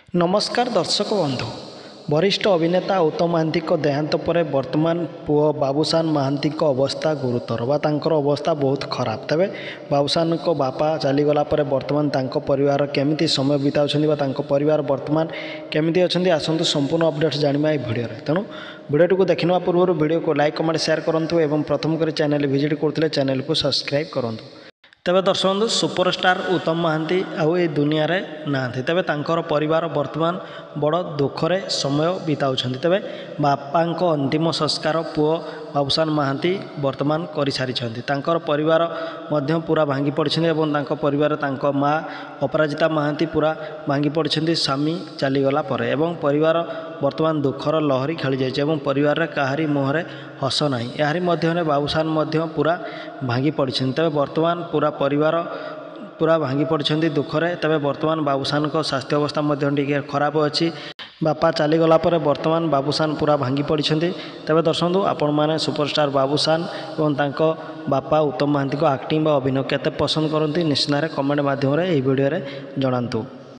नमस्कार दर्शक बंधु वरिष्ठ अभिनेता उत्तम महांती देहांत पर वर्तमान पुओ बाबूसान महांती अवस्था गुरुतर बा तांकर अवस्था बहुत खराब। तेबे बाबूसान को बापा चलीगला पर वर्तमान तांको परिवार केमिति समय बिताउछन्ति बा तांको परिवार वर्तमान केमिति अछन्ति आसंतु संपूर्ण अपडेट्स जानिबा ए भिडियो रे। तेणु भिडियो को देखिना पूर्व भिडियो को लाइक कमेंट शेयर करंतु एवं प्रथम कर चैनल विजिट करथिले चैनल को सब्सक्राइब करंतु। तेबे दर्शक बंधु सुपरस्टार उत्तम महांती आउ ए दुनिया रे नांथि। तेबे तांकर परिवार वर्तमान बड़ दुखरे समय बिताउछन्ति। तेबे बापांको अंतिम संस्कार पुओ बाबूसान महांती वर्तमान करि सारिछन्ति। तांकर परिवार मध्य पूरा भांगी पड़िछन्ति एवं तांको परिवार तांको माँ अपराजिता महांती पूरा भांगी पड़िछन्ति स्वामी चलीगला परे एवं परिवार वर्तमान दुखर लहरी खेली जाइछे एवं परिवार रे काहारी मुहरे हस नाही। यारी मध्य बाबूसान मध्य पूरा भांगी पड़िछन्ति। तेबे वर्तमान पूरा परिवार पूरा भांगी पड़िछन्ति दुखरे। तेबे वर्तमान बाबूसान को स्वास्थ्य अवस्था मध्य टिके खराब अछि। बापा चलीगला पर वर्तमान बाबूसान पूरा भांगी पड़िछन्ति। तेबे दर्शक आपण माने सुपरस्टार बाबूसान एवं तांको बापा उत्तम महांती को एक्टिंग बा अभिनय केते पसंद करंती निश्चित कमेंट माध्यम रे एही वीडियो रे जणांतु।